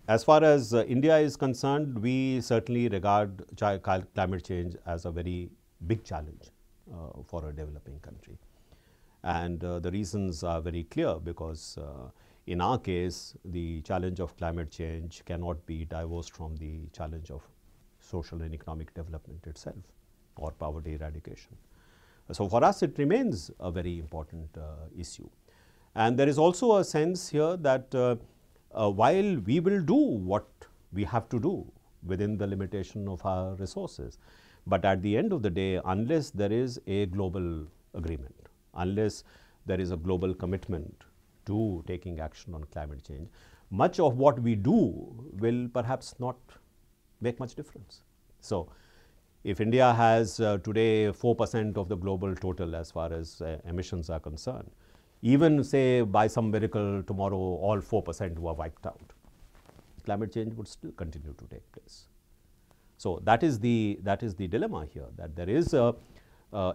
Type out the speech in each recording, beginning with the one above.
as far as India is concerned, we certainly regard climate change as a very big challenge for a developing country. And the reasons are very clear, because in our case, the challenge of climate change cannot be divorced from the challenge of social and economic development itself, or poverty eradication. So for us, it remains a very important issue. And there is also a sense here that while we will do what we have to do within the limitation of our resources, but at the end of the day, unless there is a global agreement, unless there is a global commitment to taking action on climate change, much of what we do will perhaps not make much difference. So if India has today 4% of the global total as far as emissions are concerned, even say by some miracle tomorrow all 4% were wiped out, climate change would still continue to take place. So that is the dilemma here, that there is a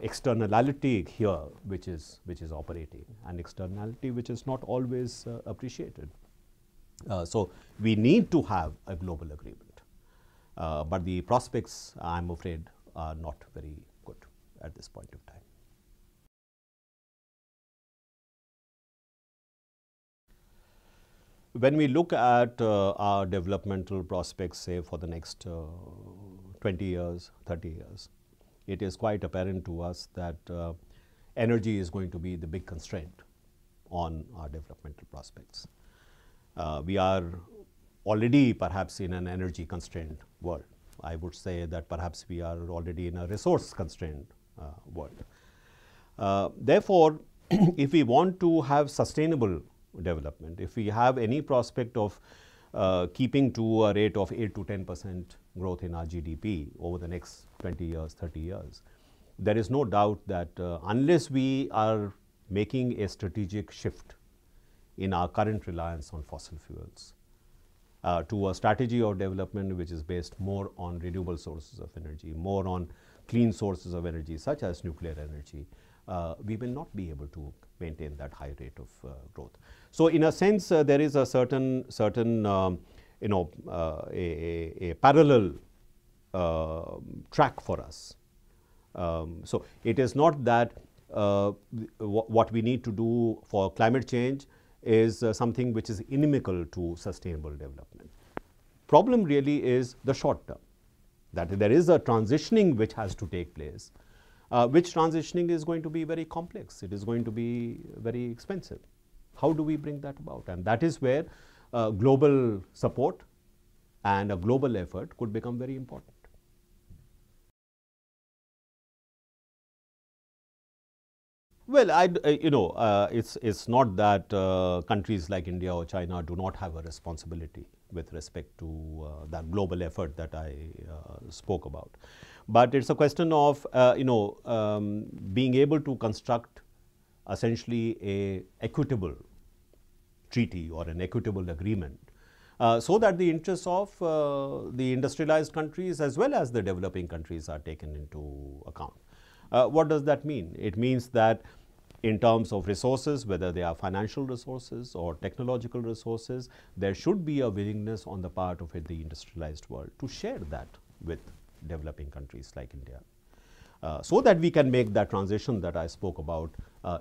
externality here which is operating, and externality which is not always appreciated. So we need to have a global agreement, but the prospects, I'm afraid, are not very good at this point of time. When we look at our developmental prospects, say for the next 20 years, 30 years, it is quite apparent to us that energy is going to be the big constraint on our developmental prospects. We are already perhaps in an energy constrained world. I would say that perhaps we are already in a resource constrained world. Therefore, if we want to have sustainable development, if we have any prospect of keeping to a rate of 8 to 10% growth in our GDP over the next 20 years, 30 years, there is no doubt that unless we are making a strategic shift in our current reliance on fossil fuels to a strategy of development which is based more on renewable sources of energy, more on clean sources of energy such as nuclear energy, we will not be able to maintain that high rate of growth. So in a sense, there is a certain a parallel track for us. So it is not that what we need to do for climate change is something which is inimical to sustainable development. Problem really is the short term, that there is a transitioning which has to take place, which transitioning is going to be very complex. It is going to be very expensive. How do we bring that about? And that is where global support and a global effort could become very important. Well, it's not that countries like India or China do not have a responsibility with respect to that global effort that I spoke about. But it's a question of, being able to construct essentially a equitable treaty or an equitable agreement so that the interests of the industrialized countries as well as the developing countries are taken into account. What does that mean? It means that in terms of resources, whether they are financial resources or technological resources, there should be a willingness on the part of the industrialized world to share that with developing countries like India, so that we can make that transition that I spoke about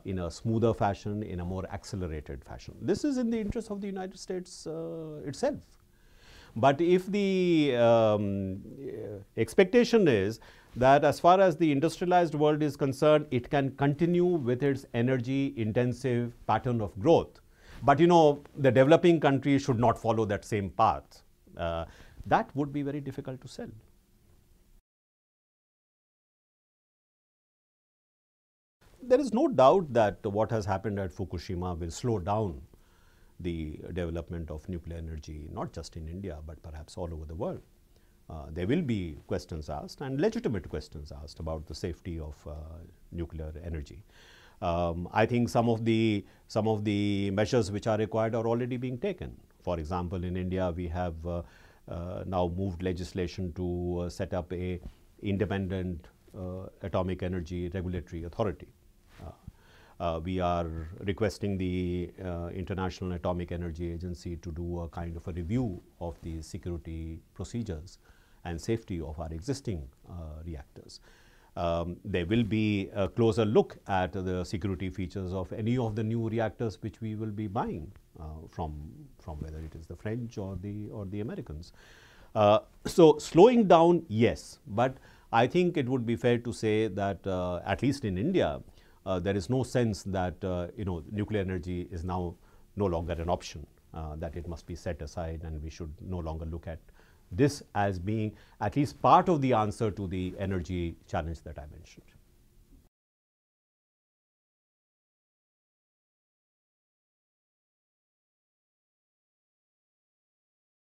in a smoother fashion, in a more accelerated fashion. This is in the interest of the United States itself. But if the expectation is that as far as the industrialized world is concerned, it can continue with its energy intensive pattern of growth, but the developing countries should not follow that same path, that would be very difficult to sell. There is no doubt that what has happened at Fukushima will slow down the development of nuclear energy, not just in India, but perhaps all over the world. There will be questions asked, and legitimate questions asked, about the safety of nuclear energy. I think some of the measures which are required are already being taken. For example, in India, we have now moved legislation to set up a independent atomic energy regulatory authority. We are requesting the International Atomic Energy Agency to do a kind of a review of the security procedures and safety of our existing reactors. There will be a closer look at the security features of any of the new reactors which we will be buying from whether it is the French or the Americans. So slowing down, yes, but I think it would be fair to say that at least in India, there is no sense that nuclear energy is now no longer an option, that it must be set aside, and we should no longer look at this as being at least part of the answer to the energy challenge that I mentioned.